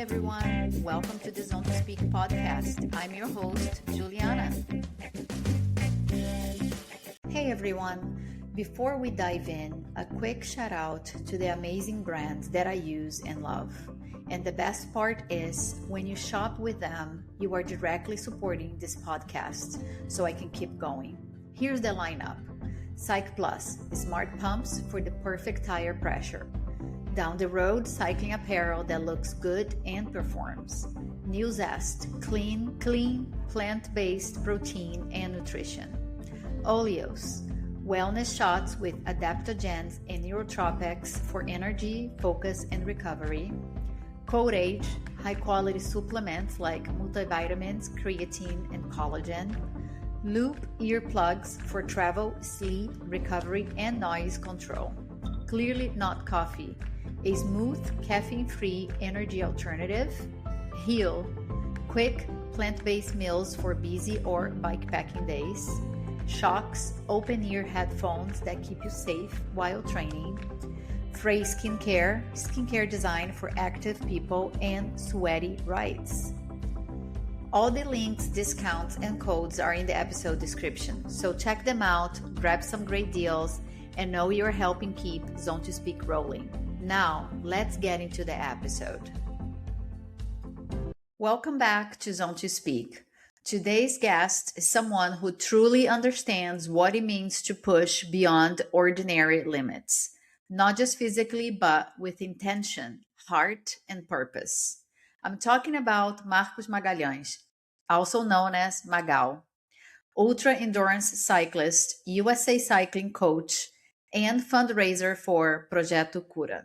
everyone. Welcome to the Zone to Speak podcast. I'm your host, Juliana. Hey everyone. Before we dive in, a quick shout out to the amazing brands that I use and love. And the best part is when you shop with them, you are directly supporting this podcast so I can keep going. Here's the lineup. Cyc Plus, smart pumps for the perfect tire pressure. Down the road, cycling apparel that looks good and performs. New Zest, clean, plant-based protein and nutrition. Oleos, wellness shots with adaptogens and neurotropics for energy, focus, and recovery. Code Age, high-quality supplements like multivitamins, creatine, and collagen. Loop earplugs for travel, sleep, recovery, and noise control. Clearly not coffee. A smooth, caffeine-free energy alternative. Heal, quick, plant-based meals for busy or bikepacking days. Shocks, open-ear headphones that keep you safe while training. Frey skincare designed for active people and sweaty rides. All the links, discounts, and codes are in the episode description, so check them out, grab some great deals, and know you're helping keep Zone to Speak rolling. Now, let's get into the episode. Welcome back to Zone to Speak. Today's guest is someone who truly understands what it means to push beyond ordinary limits, not just physically, but with intention, heart, and purpose. I'm talking about Marcos Magalhães, also known as Magal, ultra endurance cyclist, USA cycling coach, and fundraiser for Projeto Cura.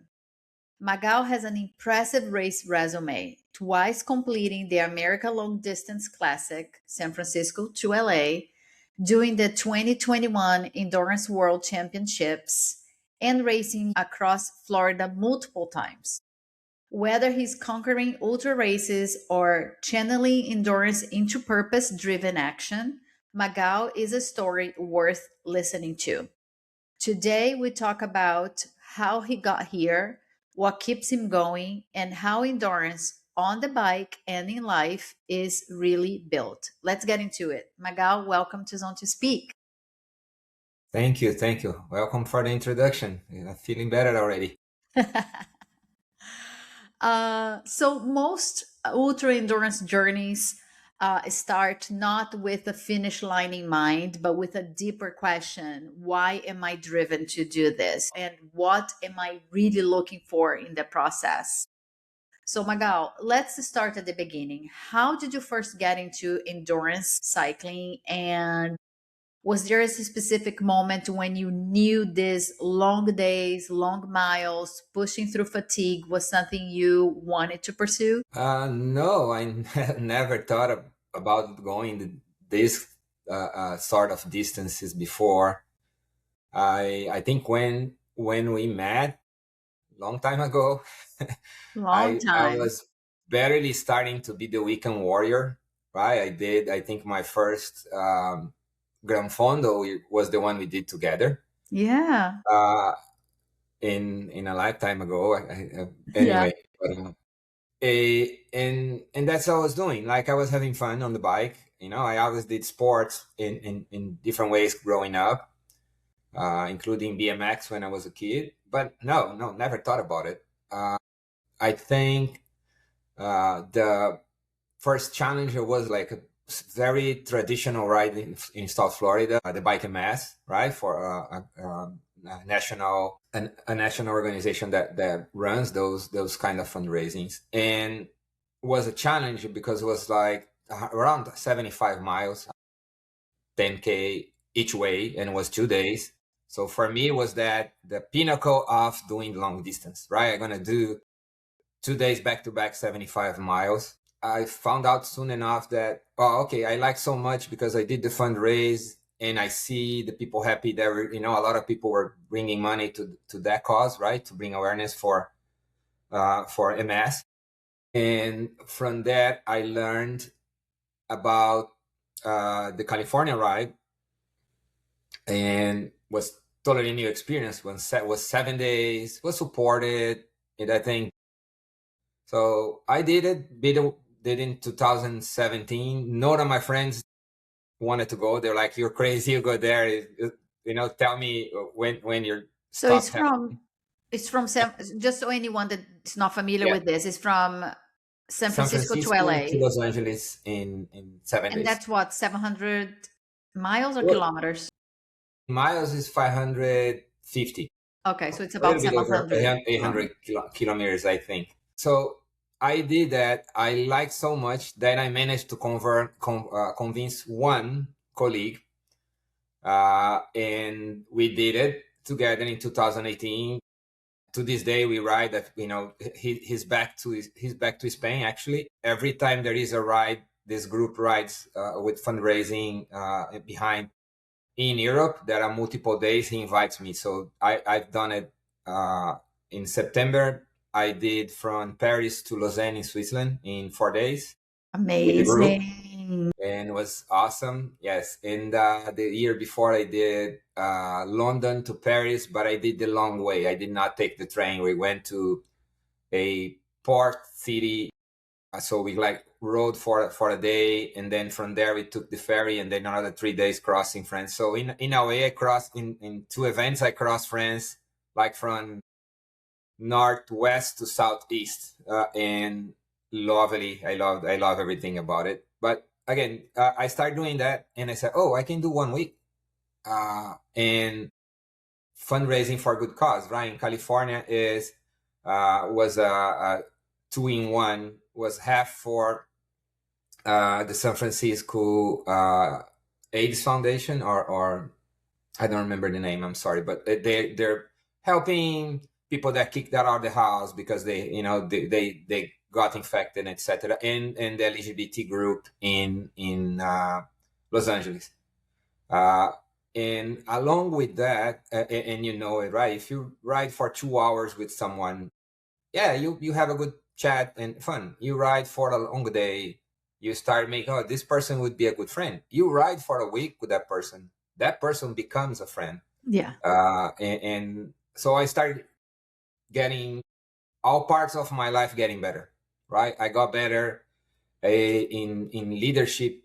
Magal has an impressive race resume, twice completing the America Long Distance Classic, San Francisco to LA, during the 2021 Endurance World Championships, and racing across Florida multiple times. Whether he's conquering ultra races or channeling endurance into purpose-driven action, Magal is a story worth listening to. Today, we talk about how he got here, what keeps him going, and how endurance on the bike and in life is really built. Let's get into it. Magal, welcome to Zone to Speak. Thank you. Welcome for the introduction. I'm feeling better already. So most ultra endurance journeys start not with a finish line in mind, but with a deeper question. Why am I driven to do this? And what am I really looking for in the process? So Magal, let's start at the beginning. How did you first get into endurance cycling? And was there a specific moment when you knew these long days, long miles, pushing through fatigue was something you wanted to pursue? No, I never thought about going this sort of distances before. I think when we met, long time ago, Long I time. was barely starting to be the weekend warrior, right? I think my first Gran Fondo was the one we did together. Yeah. Uh, in a lifetime ago. Yeah. Anyway, but, and that's what I was doing. Like I was having fun on the bike. I always did sports in different ways growing up, including BMX when I was a kid. But no, never thought about it. I think the first challenger was like a very traditional ride in South Florida, the Bike and Mass, right? For a national organization that runs those kind of fundraisings, and was a challenge because it was like around 75 miles, 10K each way, and it was 2 days. So for me, it was that the pinnacle of doing long distance, right? I'm gonna do 2 days back to back, 75 miles. I found out soon enough that, okay, I like so much because I did the fundraise and I see the people happy. There were, a lot of people were bringing money to that cause, right? To bring awareness for MS. And from that, I learned about the California ride, and was totally new experience. Was 7 days, was supported, and I think So I did in 2017. None of my friends wanted to go. They're like, "You're crazy. You go there. Tell me when you're So stopped having." it's from just so anyone that's not familiar Yeah, with this, it's from San San Francisco to Francisco to LA. Los Angeles in 7 days. And that's what, 700 miles or Well, kilometers? miles is 550. Okay, so it's A little about bit over 700 800 kilometers. kilometers, I think. So I did that. I liked so much that I managed to convince one colleague, and we did it together in 2018. To this day, we ride. That he's back to Spain. Actually, every time there is a ride, this group rides with fundraising behind in Europe. There are multiple days. He invites me, so I've done it in September. I did from Paris to Lausanne in Switzerland in 4 days with the group, Amazing. and it was awesome. Yes, and the year before I did London to Paris, but I did the long way. I did not take the train. We went to a port city, so we rode for a day, and then from there we took the ferry, and then another 3 days crossing France. So in a way, I crossed in two events. I crossed France like from northwest to southeast, and lovely. I love everything about it. But again, I started doing that, and I said, oh, I can do 1 week, and fundraising for a good cause. Right in California was a 2-in-1, was half for the San Francisco AIDS Foundation, or I don't remember the name. I'm sorry, but they're helping people that kicked out of the house because they got infected, etc. And the LGBT group in Los Angeles. And along with that, and you know it, right? If you ride for 2 hours with someone, yeah, you have a good chat and fun. You ride for a long day, you start making, oh, this person would be a good friend. You ride for a week with that person becomes a friend. Yeah. And so I started getting all parts of my life getting better, right? I got better in leadership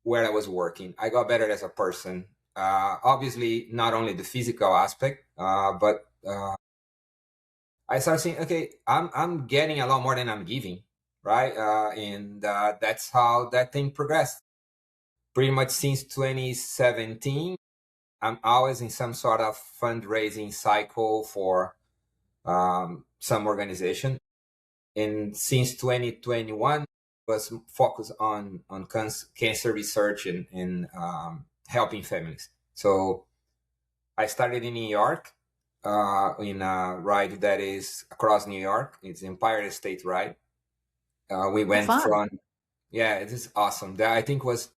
where I was working. I got better as a person. Obviously, not only the physical aspect, but I started saying, okay, I'm getting a lot more than I'm giving, right? And that's how that thing progressed. Pretty much since 2017, I'm always in some sort of fundraising cycle for some organization. And since 2021, was focused on cancer research and helping families. So I started in New York, in a ride that is across New York. It's Empire State Ride. We went from, yeah, it is awesome. That I think was,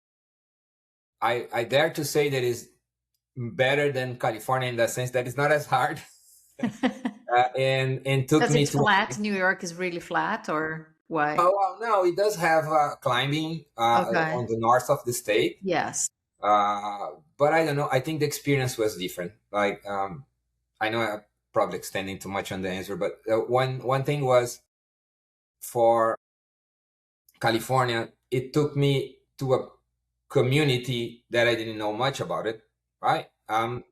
I dare to say that is better than California in the sense that it's not as hard. And took Does me it's to flat? New York is really flat, or why? Oh, well, no, it does have climbing Okay. on the north of the state. Yes. But I don't know. I think the experience was different. Like, I know I'm probably extending too much on the answer, but one thing was, for California, it took me to a community that I didn't know much about it. Right? I'm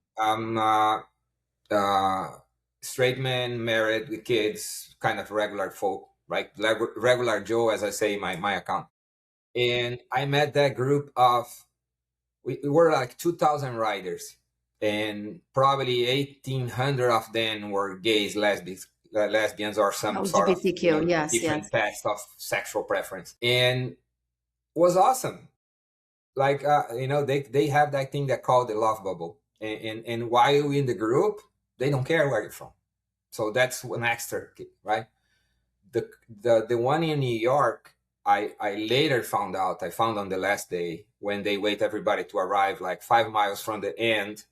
straight man, married with kids, kind of regular folk, right? Regular Joe, as I say in my account. And I met that group of, we were like 2,000 riders, and probably 1,800 of them were gays, lesbians, or some sort of LGBTQ, yes, different yes. paths of sexual preference, and it was awesome. Like they have that thing that called the love bubble, and while you're in the group, they don't care where you're from. So that's an extra, right? The one in New York, I later found out. I found on the last day when they wait everybody to arrive like 5 miles from the end,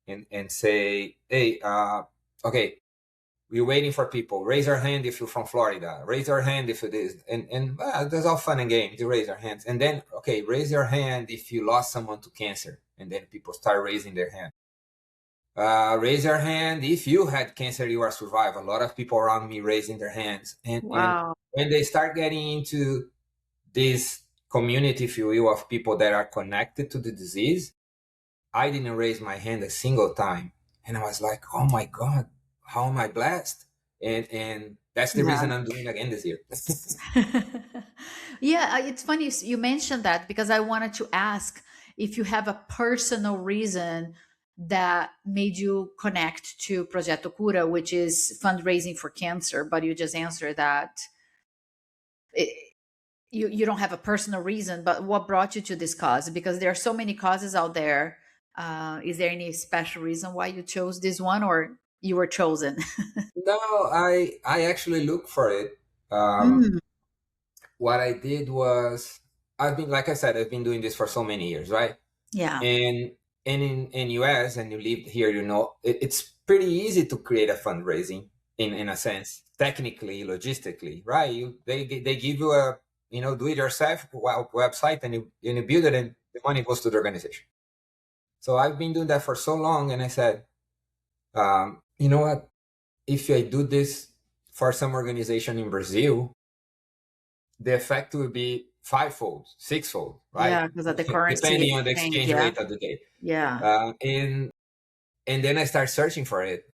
and say, hey, okay, we're waiting for people. Raise your hand if you're from Florida. Raise your hand if it is. And there's all fun and games. You raise your hands. And then, okay, raise your hand if you lost someone to cancer. And then people start raising their hand. Raise your hand if you had cancer, you are survived. A lot of people around me raising their hands. And Wow. when they start getting into this community, if you will, of people that are connected to the disease, I didn't raise my hand a single time. And I was like, oh my God, how am I blessed? And that's the Yeah. reason I'm doing again this year. Yeah, it's funny you mentioned that because I wanted to ask if you have a personal reason that made you connect to Projeto Cura, which is fundraising for cancer, but you just answered that it, you don't have a personal reason, but what brought you to this cause? Because there are so many causes out there. Is there any special reason why you chose this one, or you were chosen? No, I actually look for it. Um, Mm, what I did was, I've been, like I said, I've been doing this for so many years, right? yeah, And in US, and you live here, it's pretty easy to create a fundraising in a sense, technically, logistically, right? They give you a, do it yourself website, and you build it, and the money goes to the organization. So I've been doing that for so long, and I said, you know what? If I do this for some organization in Brazil, the effect will be fivefold, sixfold, right? yeah, because of the currency Depending on the exchange. exchange Yeah, rate of the day. yeah, And then I started searching for it.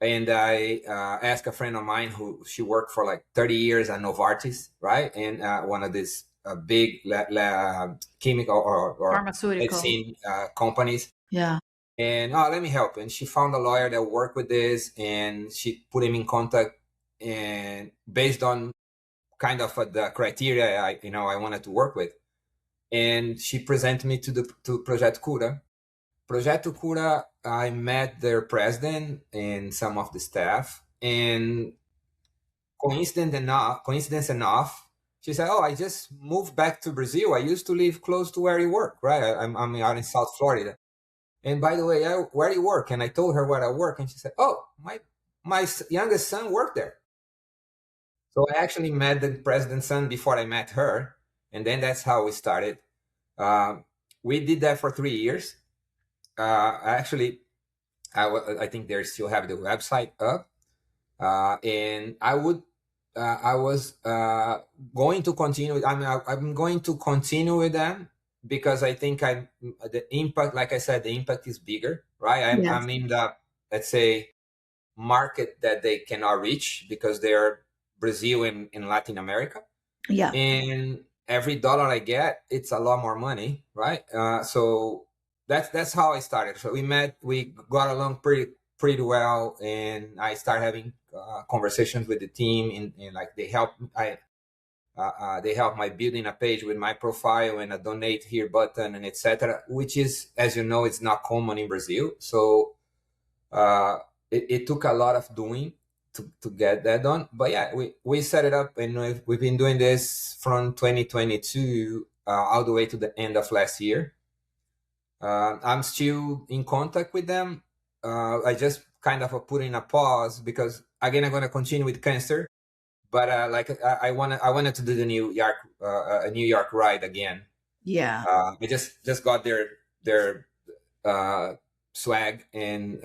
And I asked a friend of mine who she worked for like 30 years at Novartis, right? And one of these big chemical or pharmaceutical. medicine companies. Yeah, And let me help. And she found a lawyer that worked with this, and she put him in contact. And based on kind of the criteria I wanted to work with, and she presented me to Projeto Cura. Projeto Cura, I met their president and some of the staff, and coincidence enough, she said, "Oh, I just moved back to Brazil. I used to live close to where you work, right? I'm out in South Florida. And by the way, where do you work?" And I told her where I work, and she said, "Oh, my youngest son worked there." So I actually met the president's son before I met her, and then that's how we started. Um, we did that for 3 years. Actually, I think they still have the website up, and I was going to continue. I'm going to continue with them because I think the impact, like I said, the impact is bigger, right? I'm yes, in the, let's say, market that they cannot reach because they're Brazil and Latin America, yeah, and every dollar I get, it's a lot more money, right? So that's how I started. So we got along pretty well, and I started having conversations with the team, and like they help my building a page with my profile and a donate here button and etc. Which is, as you know, it's not common in Brazil. So uh, it took a lot of doing to get that done. But yeah, we set it up, and we've been doing this from 2022 all the way to the end of last year. I'm still in contact with them. I just kind of put in a pause because again, I'm going to continue with cancer. But like I wanted to do the New York ride again. yeah. I just got their swag, and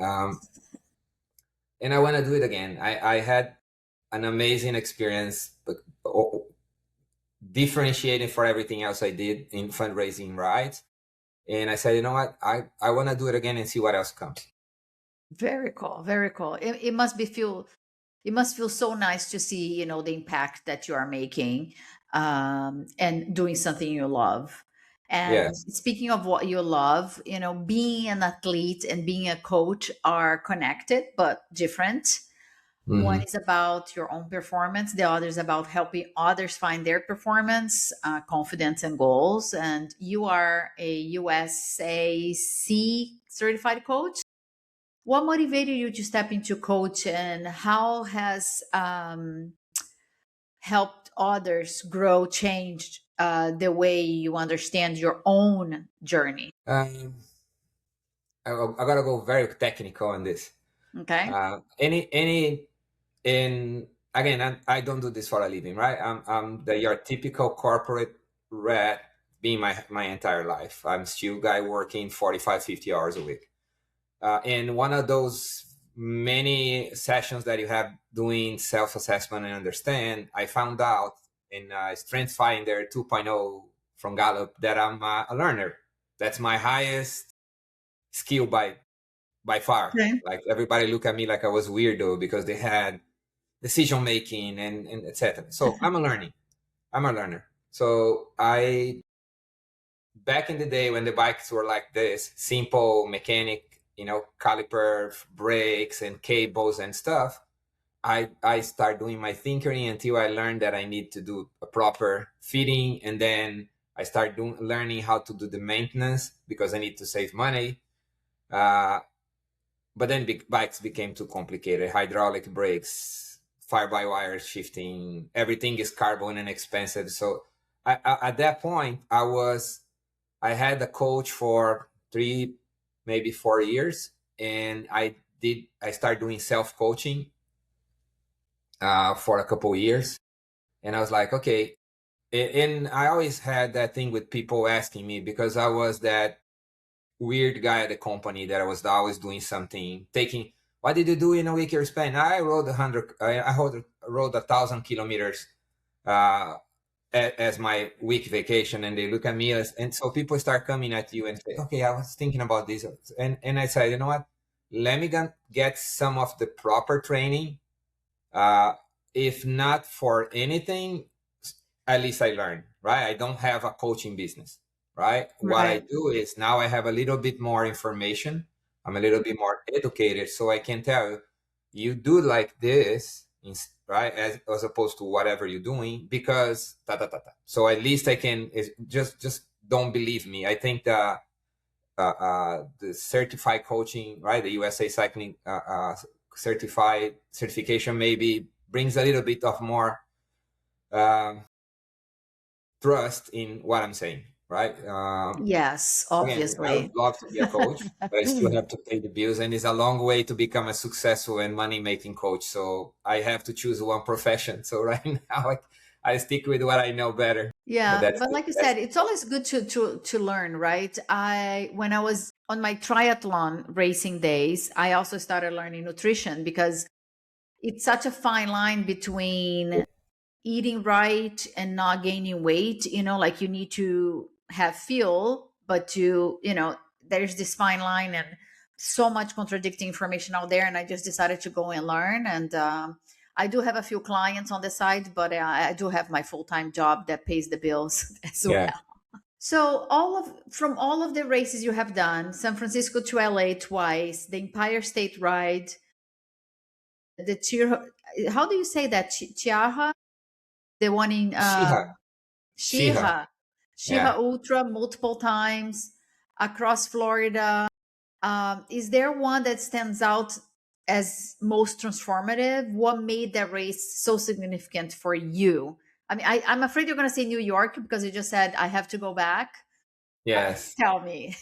I want to do it again. I had an amazing experience, but differentiating for everything else I did in fundraising rides. And I said, you know what? I want to do it again and see what else comes. Very cool. Very cool. It must be feel. It must feel so nice to see, the impact that you are making, and doing something you love. And Yes. speaking of what you love, being an athlete and being a coach are connected but different. One Hmm. is about your own performance, the other is about helping others find their performance, confidence, and goals. And you are a USAC certified coach. What motivated you to step into coach, and how has helped others grow, changed the way you understand your own journey? Um, I gotta go very technical on this. Okay. Any and again, I don't do this for a living, right? I'm your typical corporate rat, being my entire life. I'm still guy working 45, 50 hours a week. And one of those many sessions that you have doing self-assessment and understand, I found out in Strength Finder 2.0 from Gallup that I'm a learner. That's my highest skill by far. Okay. Like everybody look at me like I was weirdo because they had decision making and etc. So I'm a learner. So I back in the day when the bikes were like this, simple mechanic, caliper, brakes and cables and stuff, I start doing my tinkering until I learned that I need to do a proper fitting, and then I start learning how to do the maintenance because I need to save money. But then big bikes became too complicated. Hydraulic brakes, fire-by-wire shifting, everything is carbon and expensive. So at that point, I had a coach for 3, maybe 4 years, and I started doing self-coaching for a couple of years. And I was like, okay. And I always had that thing with people asking me because I was that weird guy at the company that I was always doing something, what did you do in a week you're spent? I rode 1,000 kilometers as my week vacation, and they look at me and so people start coming at you and say, okay, I was thinking about this. And I said, you know what? Let me get some of the proper training. If not for anything, at least I learned, right? I don't have a coaching business, right? What I do is now I have a little bit more information. I'm a little bit more educated, so I can tell you, you do like this, right? As opposed to whatever you're doing, because So at least I can just don't believe me. I think the certified coaching, right? The USA Cycling certification maybe brings a little bit of more trust in what I'm saying, right? Yes, Again, I would obviously. love to be a coach, but I still have to pay the bills, and it's a long way to become a successful and money-making coach. So I have to choose one profession. So right now, I stick with what I know better. Yeah, But but like you said, it's always good to learn, right? When I was on my triathlon racing days, I also started learning nutrition because it's such a fine line between eating right and not gaining weight. Like you need to have fuel, but there's this fine line and so much contradicting information out there. And I just decided to go and learn. And I do have a few clients on the side, but I do have my full-time job that pays the bills as well. yeah, So from all of the races you have done, San Francisco to LA twice, the Empire State Ride, the Cheaha, how do you say that? Cheaha, the one in Cheaha, Cheaha, yeah. Ultra multiple times across Florida. Is there one that stands out as most transformative? What made that race so significant for you? I mean, I'm afraid you're going to say New York because you just said I have to go back. Yes. Tell me.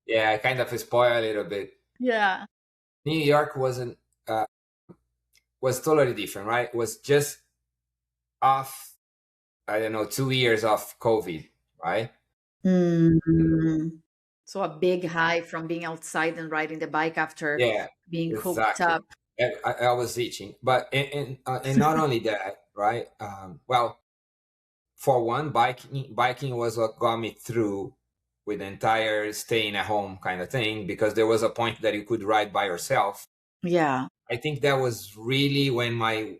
Yeah, I kind of spoil a little bit. Yeah. New York was totally different, right? It was just off, I don't know, 2 years of COVID, right? Mm. So a big high from being outside and riding the bike after Yeah, being cooped exactly. up. I was itching, but and not only that, right? Well, for one, biking was what got me through with the entire staying at home kind of thing, because there was a point that you could ride by yourself. Yeah. I think that was really when my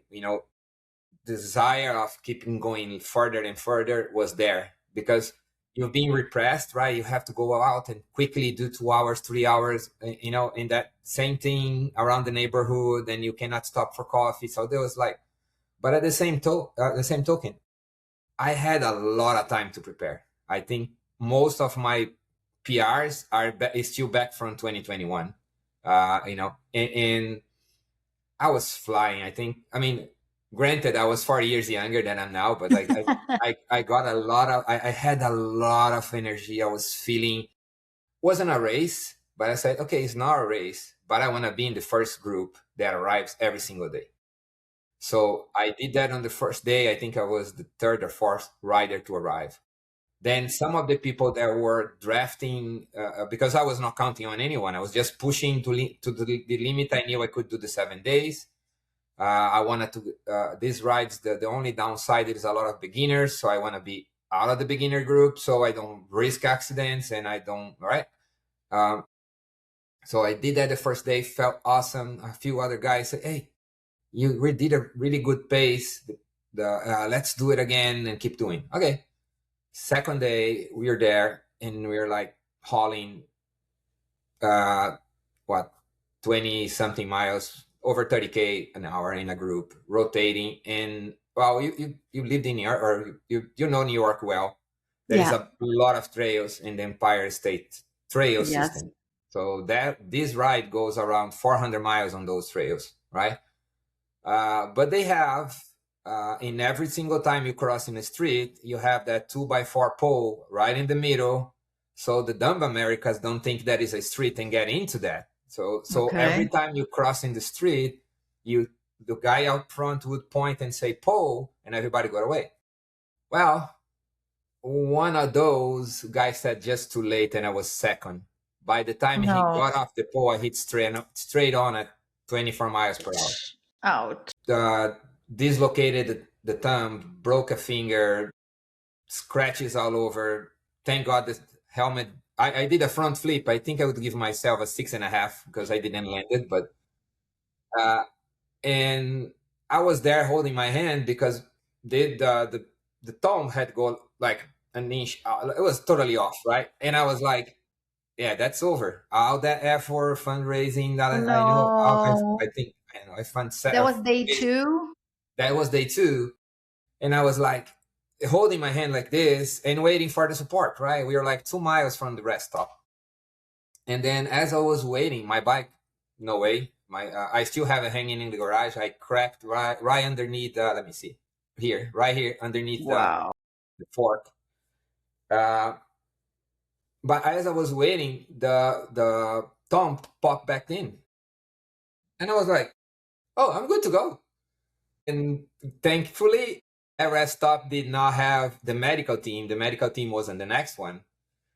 desire of keeping going further and further was there, because you're being repressed, right? You have to go out and quickly do 2 hours, 3 hours, in that same thing around the neighborhood, and you cannot stop for coffee. So there was like, but at the same token, I had a lot of time to prepare. I think most of my PRs is still back from 2021. And I was flying. I mean, granted, I was 4 years younger than I'm now, but like I got I had a lot of energy. I was feeling, wasn't a race, but I said, okay, it's not a race, but I want to be in the first group that arrives every single day. So I did that on the first day. I think I was the third or fourth rider to arrive. Then some of the people that were drafting, because I was not counting on anyone, I was just pushing to the limit. I knew I could do the 7 days. I wanted to, these rides, the only downside is a lot of beginners. So I want to be out of the beginner group so I don't risk accidents and I don't, right? So I did that the first day, felt awesome. A few other guys said, hey, you did a really good pace. Let's do it again and keep doing. Okay. Second day, we were there and we were like hauling, what, 20 something miles, over 30K an hour in a group, rotating. And well, you lived in New York, or you know New York well. There is Yeah. a lot of trails in the Empire State Trail Yes. system. So this ride goes around 400 miles on those trails, right? But they have, in every single time you cross in the street, you have that 2x4 pole right in the middle. So the dumb Americans don't think that is a street and get into that. So Okay. every time you cross in the street, the guy out front would point and say pole, and everybody got away. Well, one of those guys said just too late, and I was second. By the time he No. got off the pole, I hit straight on at 24 miles per hour. Ouch. Dislocated the thumb, broke a finger, scratches all over. Thank God the helmet. I did a front flip. I think I would give myself a 6.5 because I didn't land it, but and I was there holding my hand because the thumb had go like an inch. It was totally off, right? And I was like, yeah, that's over. All that effort, fundraising that I know. No. I think I know. I fund That was day 2? That was day 2. And I was like holding my hand like this and waiting for the support, right? We were like 2 miles from the rest stop. And then as I was waiting, my bike, no way. I still have it hanging in the garage. I cracked right underneath, let me see, right here underneath Wow. the fork. But as I was waiting, the thumb popped back in. And I was like, oh, I'm good to go. And thankfully, that rest stop did not have the medical team. The medical team was on the next one.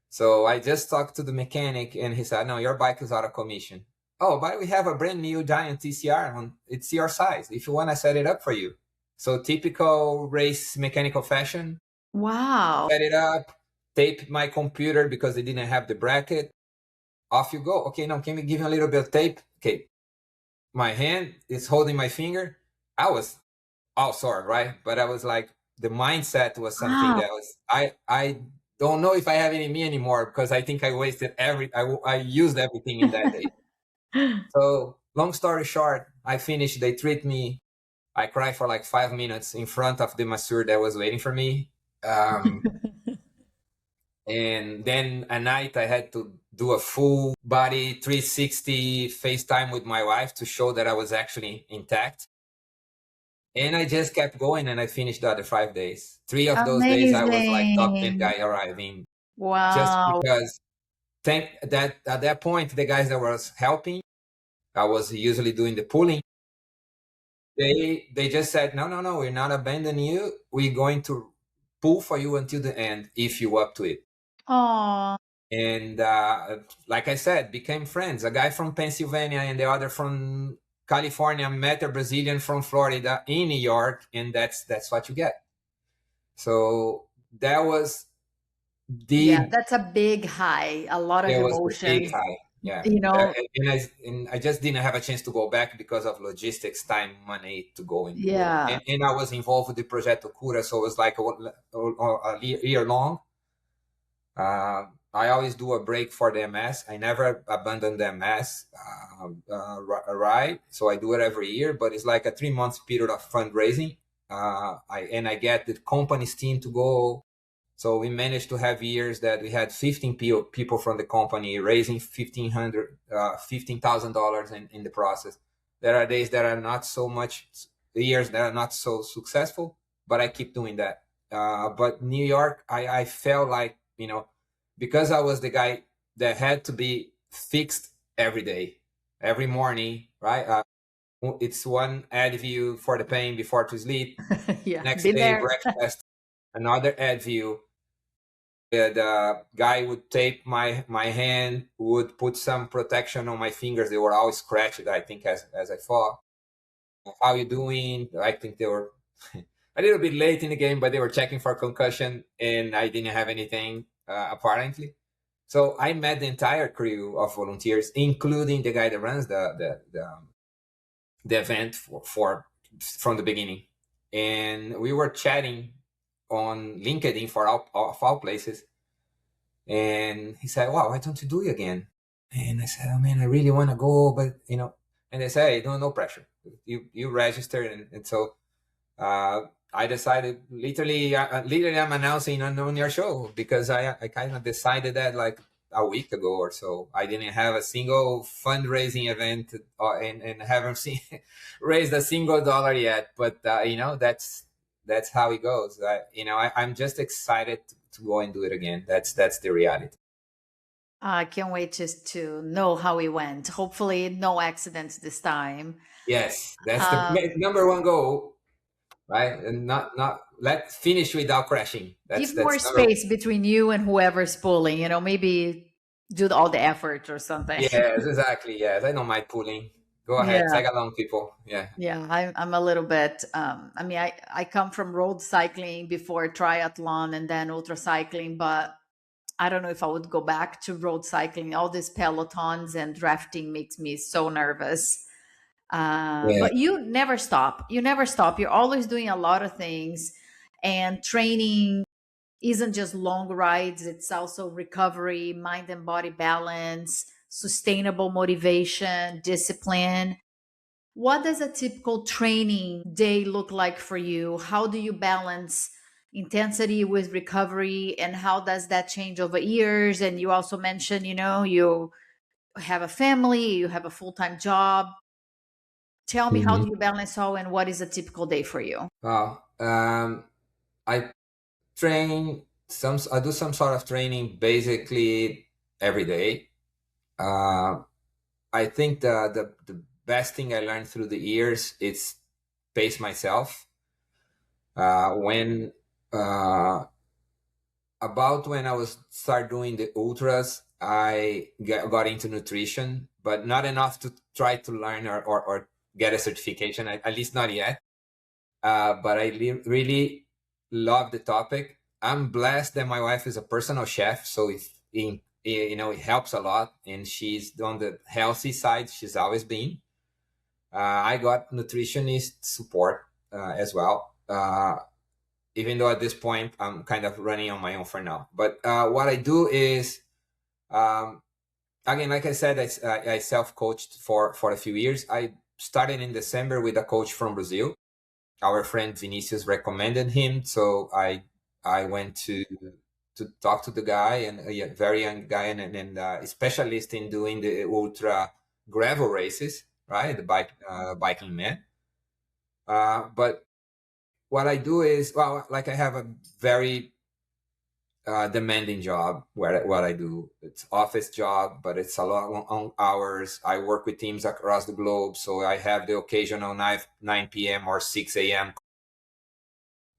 So I just talked to the mechanic and he said, no, your bike is out of commission. Oh, but we have a brand new Giant TCR. It's your size. If you want to set it up for you. So typical race mechanical fashion. Wow. Set it up, tape my computer because they didn't have the bracket. Off you go. Okay, now can we give you a little bit of tape? Okay. My hand is holding my finger. I was all sore, right? But I was like, the mindset was something that was, I don't know if I have any me anymore because I think I wasted I used everything in that day. So long story short, I finished, they treat me. I cried for like 5 minutes in front of the masseur that was waiting for me. And then at night I had to do a full body 360 FaceTime with my wife to show that I was actually intact. And I just kept going and I finished the other 5 days. 3 of those days I was like top 10 guy arriving. Wow. Just because at that point, the guys that was helping, I was usually doing the pulling. They just said, no, we're not abandoning you. We're going to pull for you until the end if you up to it. Aww. And like I said, became friends. A guy from Pennsylvania and the other from California met a Brazilian from Florida in New York, and that's what you get. So that was that's a big high, a lot of emotions. Big high. Yeah, you know, and I just didn't have a chance to go back because of logistics, time, money to go in. Yeah, and I was involved with the Projeto Cura, so it was like a year long. I always do a break for the MS. I never abandon the MS ride, so I do it every year. But it's like a 3-month period of fundraising. I get the company's team to go. So we managed to have years that we had 15 people from the company raising $15,000 in the process. There are days that are not so much, years that are not so successful, but I keep doing that. But New York, I felt like, because I was the guy that had to be fixed every day, every morning, right? It's one Advil for the pain before to sleep. Yeah, Next been day, there. breakfast, another Advil. The guy would tape my hand, would put some protection on my fingers. They were all scratched, I think, as I fall. How you doing? I think they were a little bit late in the game, but they were checking for concussion, and I didn't have anything, apparently. So I met the entire crew of volunteers, including the guy that runs the event for from the beginning, and we were chatting on LinkedIn for all places. And he said, "Wow, why don't you do it again?" And I said, "Oh man, I really want to go, but you know." And they say, "Hey, no pressure. You register." And so uh, I decided, literally, I'm announcing on your show, because I kind of decided that like a week ago or so. I didn't have a single fundraising event, and haven't seen raised a single dollar yet. But that's how it goes. I'm just excited to go and do it again. That's the reality. I can't wait just to know how it went. Hopefully, no accidents this time. Yes, that's the Um, number one goal, right? And not let finish without crashing. Give more That's number. space between you and whoever's pulling, maybe do all the effort or something. Yes, exactly. Yes, I don't mind pulling. Go ahead, Yeah. tag along, people. Yeah. Yeah, I'm a little bit. I mean, I come from road cycling before triathlon and then ultra cycling, but I don't know if I would go back to road cycling. All these pelotons and drafting makes me so nervous. Yeah. But you never stop. You never stop. You're always doing a lot of things, and training isn't just long rides. It's also recovery, mind and body balance, sustainable motivation, discipline. What does a typical training day look like for you? How do you balance intensity with recovery? And how does that change over years? And you also mentioned, you have a family, you have a full time job. Tell me, how Hmm. do you balance all and what is a typical day for you? Well, I train some. I do some sort of training basically every day. Uh, I think the best thing I learned through the years is pace myself. When About when I was start doing the ultras, I got into nutrition, but not enough to try to learn or get a certification. At least not yet. But I really love the topic. I'm blessed that my wife is a personal chef, so it helps a lot, and she's on the healthy side. She's always been. I got nutritionist support as well. Even though at this point I'm kind of running on my own for now. But what I do is, um, again, like I said, I self-coached for a few years. I started in December with a coach from Brazil. Our friend Vinicius recommended him, so I went to talk to the guy, and a very young guy, and a specialist in doing the ultra gravel races, right? The biking man. But what I do is, well, like I have a very demanding job where what I do. It's office job, but it's a lot on hours. I work with teams across the globe, so I have the occasional 9 p.m. or 6 a.m.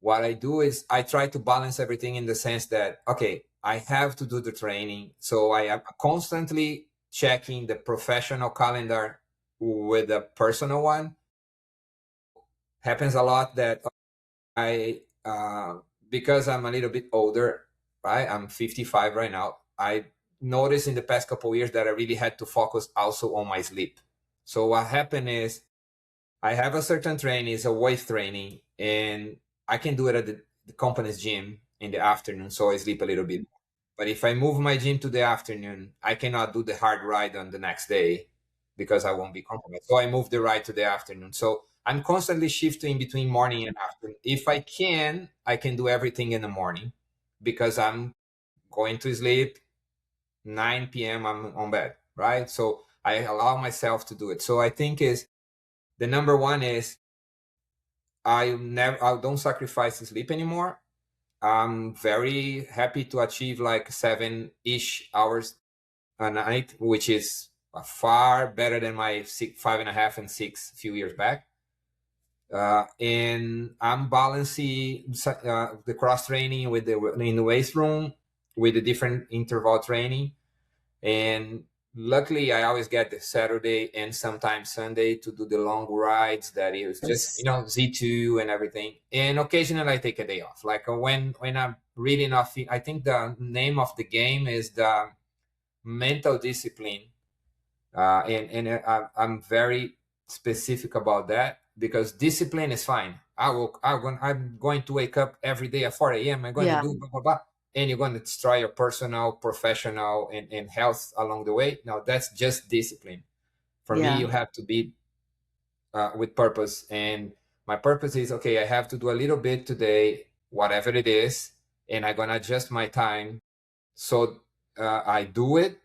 What I do is I try to balance everything in the sense that, okay, I have to do the training, so I am constantly checking the professional calendar with the personal one. Happens a lot that I because I'm a little bit older, right? I'm 55 right now. I noticed in the past couple of years that I really had to focus also on my sleep. So what happened is I have a certain training, it's a weight training, and I can do it at the company's gym in the afternoon, so I sleep a little bit. But if I move my gym to the afternoon, I cannot do the hard ride on the next day because I won't be compromised. So I move the ride to the afternoon. So I'm constantly shifting between morning and afternoon. If I can do everything in the morning because I'm going to sleep 9 p.m. I'm on bed, right? So I allow myself to do it. So I think is the number one is I don't sacrifice sleep anymore. I'm very happy to achieve like 7-ish hours a night, which is far better than my 5.5 and 6 a few years back. And I'm balancing the cross training with in the weight room. with the different interval training. And luckily, I always get the Saturday and sometimes Sunday to do the long rides that is just, Yes. Z2 and everything. And occasionally I take a day off. Like when I'm really not, I think the name of the game is the mental discipline. I'm very specific about that because discipline is fine. I'm going to wake up every day at 4 a.m. I'm going to Yeah. do blah, blah, blah. And you're going to destroy your personal, professional, and health along the way. No, that's just discipline. For me, Yeah. you have to be with purpose. And my purpose is okay, I have to do a little bit today, whatever it is, and I'm going to adjust my time. So I do it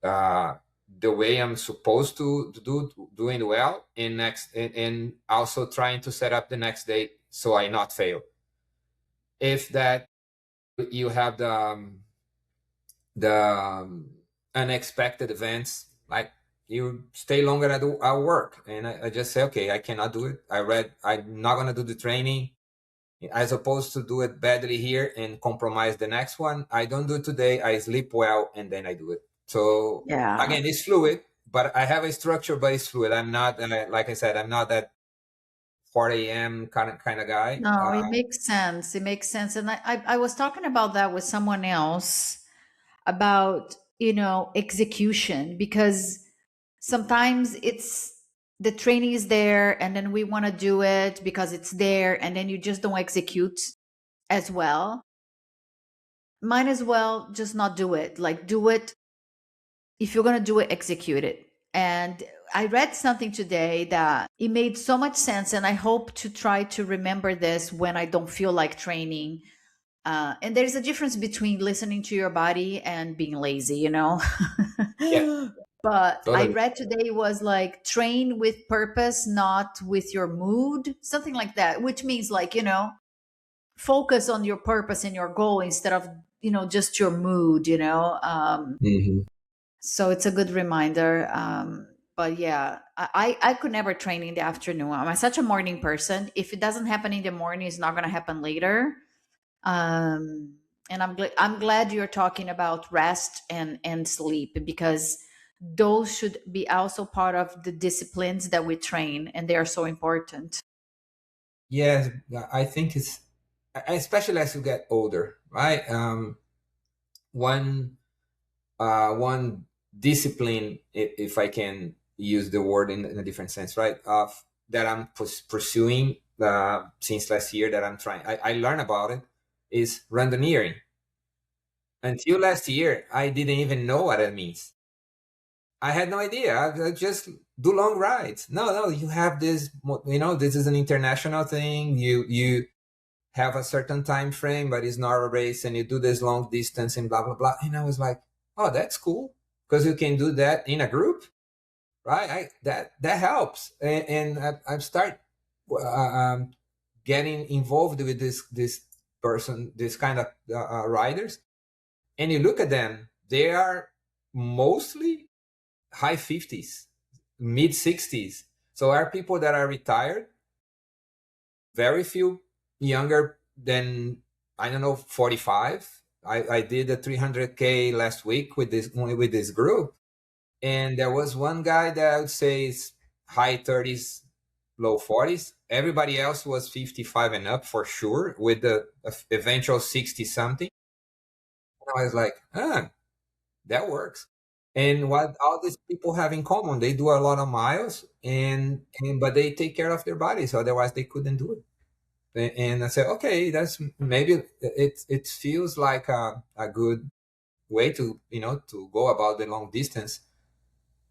uh, the way I'm supposed to do, doing well, and also trying to set up the next day so I not fail. If that you have the unexpected events, like you stay longer at work, and I just say, okay, I cannot do it. I'm not gonna do the training. As opposed to do it badly here and compromise the next one, I don't do it today. I sleep well and then I do it. So Yeah. again, it's fluid, but I have a structure, but it's fluid. I'm not, like I said, I'm not that 4 a.m. kind of guy. No, it makes sense. It makes sense. And I was talking about that with someone else about, execution, because sometimes it's the training is there and then we want to do it because it's there and then you just don't execute as well. Might as well just not do it. Like, do it. If you're going to do it, execute it. And I read something today that it made so much sense. And I hope to try to remember this when I don't feel like training. And there's a difference between listening to your body and being lazy, Yeah, But I totally. read today was like train with purpose, not with your mood, something like that, which means like, focus on your purpose and your goal instead of, just your mood. Hmm. So it's a good reminder. But yeah, I could never train in the afternoon. I'm such a morning person. If it doesn't happen in the morning, it's not going to happen later. Um, and I'm glad you're talking about rest and sleep, because those should be also part of the disciplines that we train, and they are so important. Yes, I think it's especially as you get older, right? One discipline, if I can use the word in a different sense, right? Of that I'm pursuing since last year that I'm trying. I learned about it is randonneering. Until last year, I didn't even know what it means. I had no idea. I just do long rides. No, you have this. This is an international thing. You have a certain time frame, but it's not a race, and you do this long distance and blah blah blah. And I was like, oh, that's cool because you can do that in a group, right? That helps, and I start getting involved with this person, this kind of riders, and you look at them, they are mostly high 50s, mid 60s. So are people that are retired, very few younger than, I don't know, 45. I did a 300K last week with this group, and there was one guy that I would say is high 30s, low 40s. Everybody else was 55 and up for sure, with the eventual 60 something. And I was like, that works. And what all these people have in common, they do a lot of miles, and but they take care of their bodies, otherwise they couldn't do it. And I said, okay, that's maybe it feels like a good way to go about the long distance.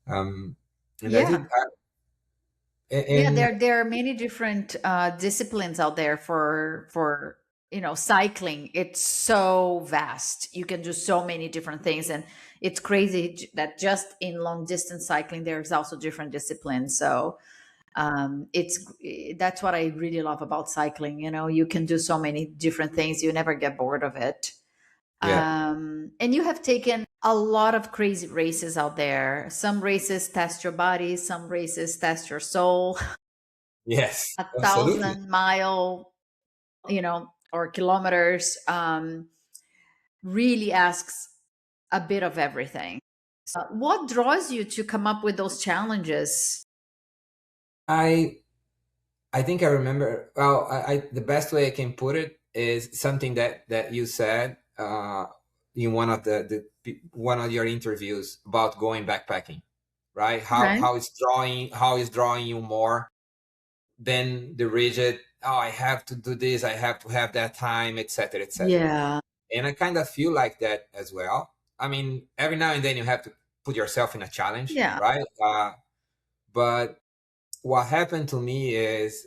Um, and that's it. Yeah. Yeah, And there are many different disciplines out there for cycling. It's so vast. You can do so many different things, and it's crazy that just in long distance cycling there's also different disciplines. So it's that's what I really love about cycling. You can do so many different things. You never get bored of it. yeah, And you have taken a lot of crazy races out there. Some races test your body, some races test your soul. yes, A absolutely. 1,000 mile, or kilometers. really asks a bit of everything. What draws you to come up with those challenges? I I think I remember. Well, the best way I can put it is something that you said in one of one of your interviews about going backpacking, right? Okay. How is drawing you more than the rigid. Oh, I have to do this. I have to have that time, etc., etc. Yeah. And I kind of feel like that as well. I mean, every now and then you have to put yourself in a challenge, Yeah. right? But what happened to me is,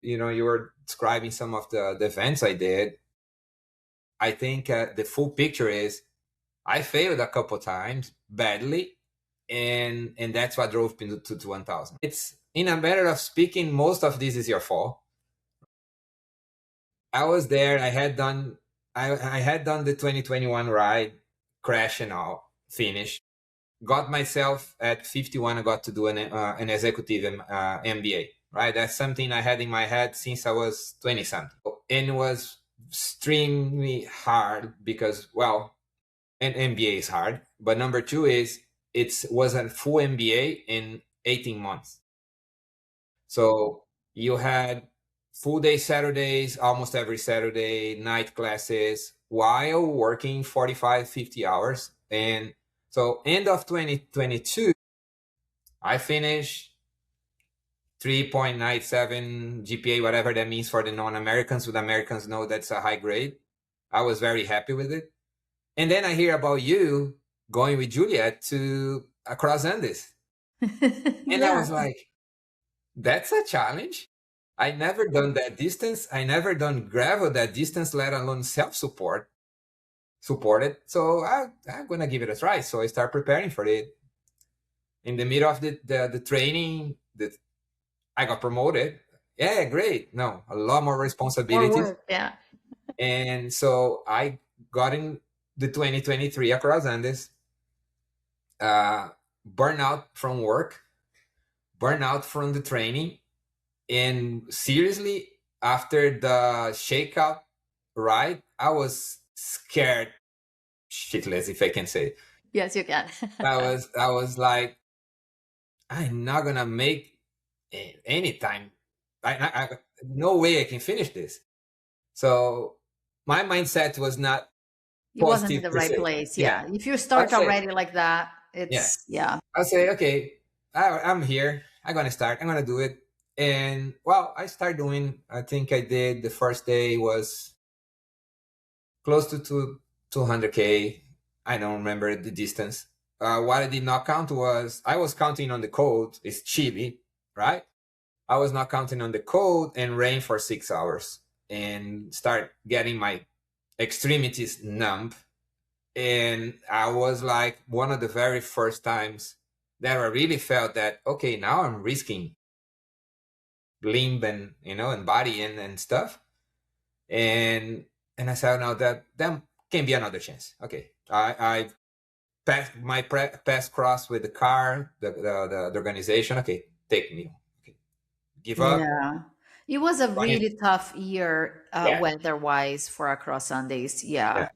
you were describing some of the events I did. I think the full picture is I failed a couple times badly, and that's what drove me to 1000. It's in a matter of speaking, most of this is your fault. I was there. I had done the 2021 ride, crash and all, finished. Got myself at 51. I got to do an executive MBA. Right, that's something I had in my head since I was 20 something, and it was extremely hard because, well, an MBA is hard, but number two is it was a full MBA in 18 months. So you had full day Saturdays, almost every Saturday, night classes, while working 45, 50 hours. And so end of 2022, I finished 3.97 GPA, whatever that means for the non-Americans. With Americans know that's a high grade. I was very happy with it. And then I hear about you going with Juliet to across Andes. And I Yeah. was like, that's a challenge. I never done that distance. I never done gravel that distance, let alone supported. So I'm gonna give it a try. So I start preparing for it. In the middle of the training, I got promoted. Yeah, great. No, a lot more More responsibilities. work. Yeah. And so I got in the 2023 across Andes, burnout from work, burnout from the training. And seriously, after the shakeout ride, I was scared shitless, if I can say. Yes, you can. I was like, I'm not gonna make any time. No way I can finish this. So my mindset was not You wasn't in positive the per right se. place. Yeah, Yeah. If you I start say, already like that, yeah, it's, yeah. I say, okay, I'm here. I'm gonna start. I'm gonna do it. And well, I start doing. I think I did the first day was close to 200K. I don't remember the distance. What I did not count was I was counting on the cold. It's Chile, right? I was not counting on the cold and rain for 6 hours and start getting my extremities numb. And I was like one of the very first times that I really felt that, okay, now I'm risking limb and, and body and stuff. And I said, no, that can be another chance. Okay. I passed my pass cross with the car, the organization. Okay, take me. Okay. Give up. Yeah. It was a 20, really tough year yeah. weather-wise for Across Sundays. Yeah. Yeah.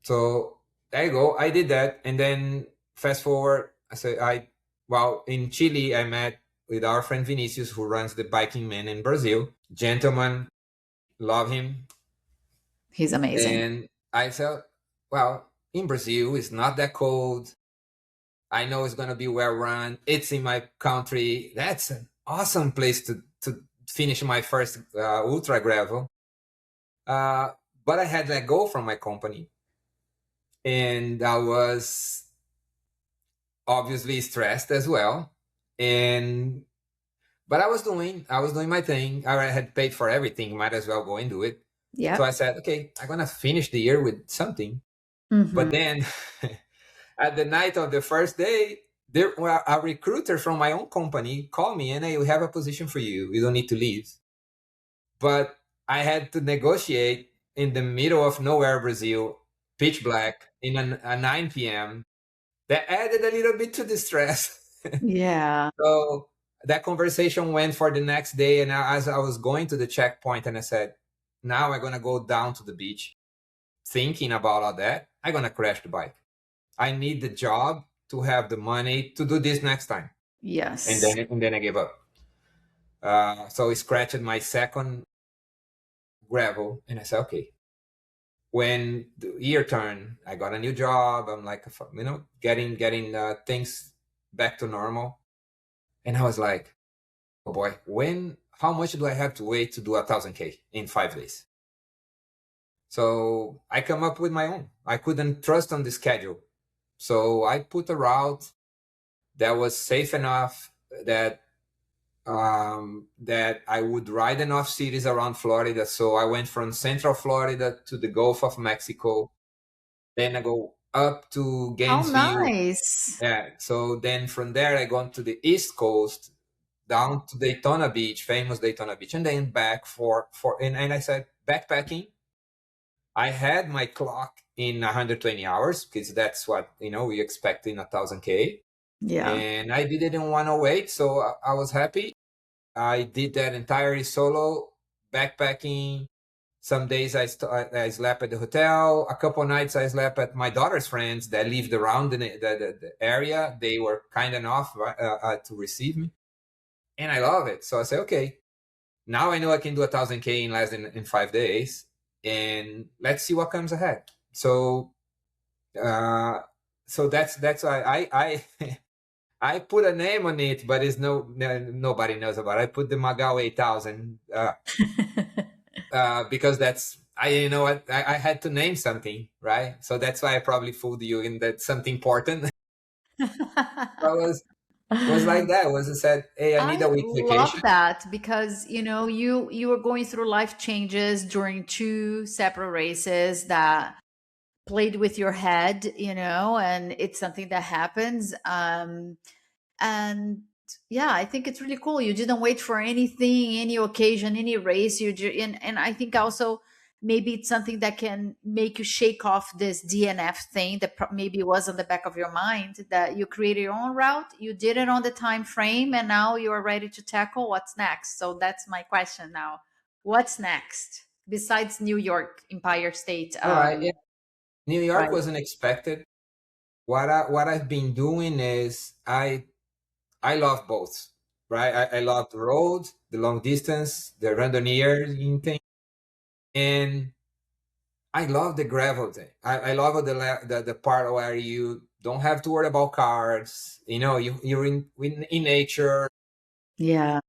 So there you go. I did that. And then fast forward, well, in Chile, I met with our friend Vinicius, who runs the Biking Man in Brazil. Gentleman, love him. He's amazing. And I felt, well, in Brazil, it's not that cold. I know it's going to be well run. It's in my country. That's an awesome place to finish my first ultra gravel. Uh, but I had let go from my company. And I was obviously stressed as well. But I was doing my thing. I already had paid for everything. Might as well go and do it. So Yeah. I said, okay, I'm going to finish the year with something. Hmm. But then at the night of the first day, a recruiter from my own company called me and, hey, we have a position for you. You don't need to leave. But I had to negotiate in the middle of nowhere, Brazil, pitch black, in a 9 p.m. That added a little bit to the stress. Yeah. So that conversation went for the next day. And as I was going to the checkpoint, and I said, now I'm going to go down to the beach. thinking about all that, I'm gonna crash the bike. I need the job to have the money to do this next time. And Yes. then I gave up. So I scratched my second gravel, and I said, okay. When the year turned, I got a new job. I'm like, getting things back to normal. And I was like, oh boy, how much do I have to wait to do 1,000K in 5 days? So I come up with my own. I couldn't trust on the schedule. So I put a route that was safe enough that that I would ride enough cities around Florida. So I went from Central Florida to the Gulf of Mexico. Then I go up to How Gainesville. nice. Yeah. So then from there, I go to the East Coast, down to Daytona Beach, famous Daytona Beach, and then back and I said backpacking. I had my clock in 120 hours because that's what we expect in 1,000K, Yeah. and I didn't want to wait, so I was happy. I did that entirely solo, backpacking. Some days I slept at the hotel. A couple of nights I slept at my daughter's friends that lived around the area. They were kind enough to receive me, and I love it. So I say, okay, now I know I can do 1,000K in less than in 5 days, and let's see what comes ahead. So, uh, so that's why I I put a name on it, but it's nobody knows about it. I put the Magal 8,000 because that's you know what I had to name something, right? So that's why I probably fooled you in that something important. I was like that. Was I said, hey, I need a I week love vacation. that because you were going through life changes during two separate races that played with your head, and it's something that happens. And yeah, I think it's really cool. You didn't wait for anything, any occasion, any race. And I think also maybe it's something that can make you shake off this DNF thing that maybe was on the back of your mind, that you created your own route, you did it on the time frame, and now you are ready to tackle what's next. So that's my question now. What's next besides New York, Empire State? All right. Yeah. New York Right. wasn't expected. What I've been doing is I love both, right? I love the road, the long distance, the randonneur thing, and I love the gravel thing. I love the part where you don't have to worry about cars. You're in nature. Yeah.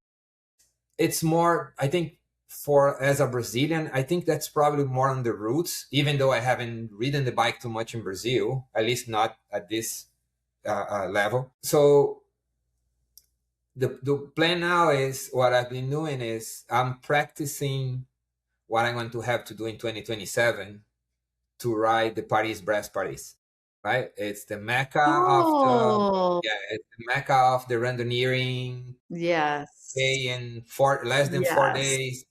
It's more, I think, for as a Brazilian, I think that's probably more on the roots. Even though I haven't ridden the bike too much in Brazil, at least not at this level. So the plan now is what I've been doing is I'm practicing what I'm going to have to do in 2027 to ride the Paris-Brest Paris. Right? It's the mecca of Cool. the randonneuring. Yes. In less than four Yes. days,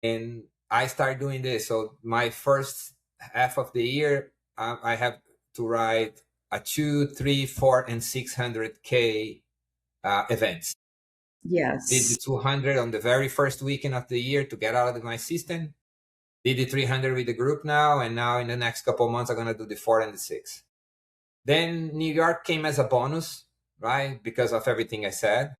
and I start doing this. So my first half of the year, I have to ride a 2, 3, 4, and 600K events. Did the Yes. 200 on the very first weekend of the year to get out of my system. Did the 300 with the group now, and now in the next couple of months, I'm gonna do the 4 and the 6. Then New York came as a bonus, right? Because of everything I said.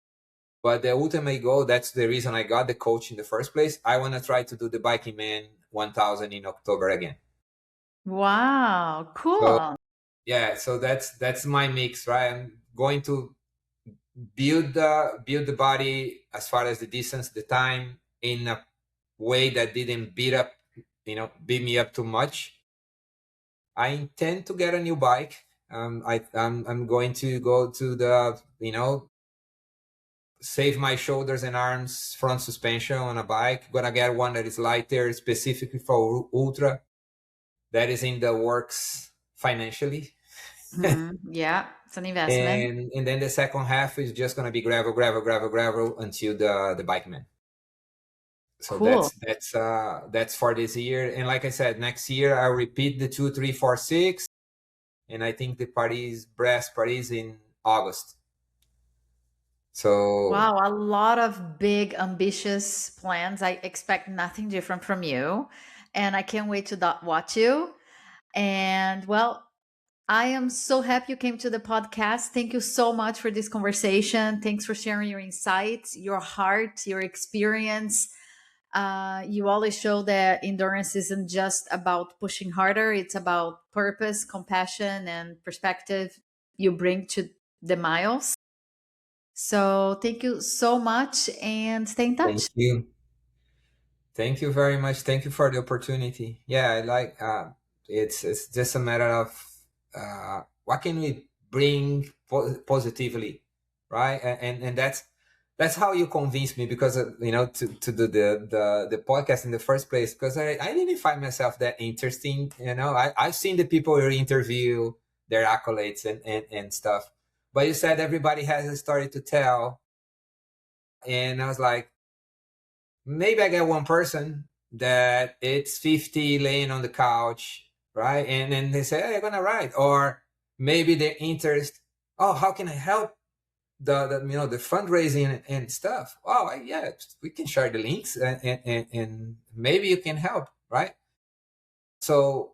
But the ultimate goal, that's the reason I got the coach in the first place. I want to try to do the Biking Man 1000 in October again. Wow. So Cool. yeah, so that's my mix, right? I'm going to build the body as far as the distance, the time, in a way that didn't beat me up too much. I intend to get a new bike. I'm going to go to the save my shoulders and arms front suspension on a bike. Gonna get one that is lighter, specifically for ultra. That is in the works financially. Mhm. Yeah, it's an investment. And then the second half is just gonna be gravel, gravel, gravel, gravel until the bike man. So Cool. that's for this year. And like I said, next year I'll repeat the 2, 3, 4, 6, and I think the Paris Paris in August. So Wow, a lot of big, ambitious plans. I expect nothing different from you. and I can't wait to watch you. And well, I am so happy you came to the podcast. Thank you so much for this conversation. Thanks for sharing your insights, your heart, your experience. You always show that endurance isn't just about pushing harder, it's about purpose, compassion, and perspective you bring to the miles. So thank you so much and stay in Thank touch. you. Thank you very much. Thank you for the opportunity. Yeah, I like it's just a matter of what can we bring positively, right? And that's how you convince me, because to do the podcast in the first place, because I didn't find myself that interesting. I've seen the people you interview, their accolades and stuff, but you said everybody has a story to tell, and I was like, maybe I get one person that it's 50 laying on the couch, right? And then they say, hey, I'm gonna ride. Or maybe their interest, oh, how can I help the fundraising and stuff? Oh, yeah, we can share the links, and maybe you can help, right? So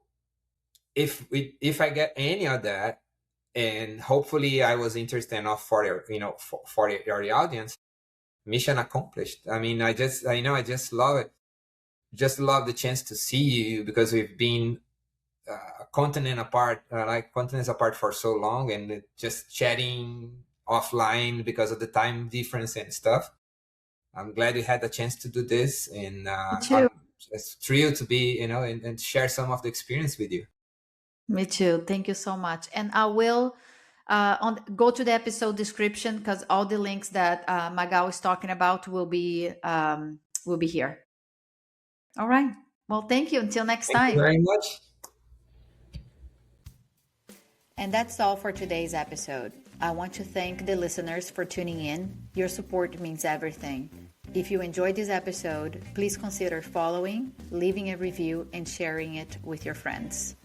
if I get any of that, and hopefully I was interested enough for the audience, mission accomplished. I mean, I just love it. Just love the chance to see you, because we've been continents apart for so long, and just chatting offline because of the time difference and stuff. I'm glad we had the chance to do this, and Me too. I'm just thrilled to be, and share some of the experience with you. Me too. Thank you so much. And I will go to the episode description because all the links that Magal is talking about will be here. All right. Well, thank you. Until next Thank you time. very much. And that's all for today's episode. I want to thank the listeners for tuning in. Your support means everything. If you enjoyed this episode, please consider following, leaving a review, and sharing it with your friends.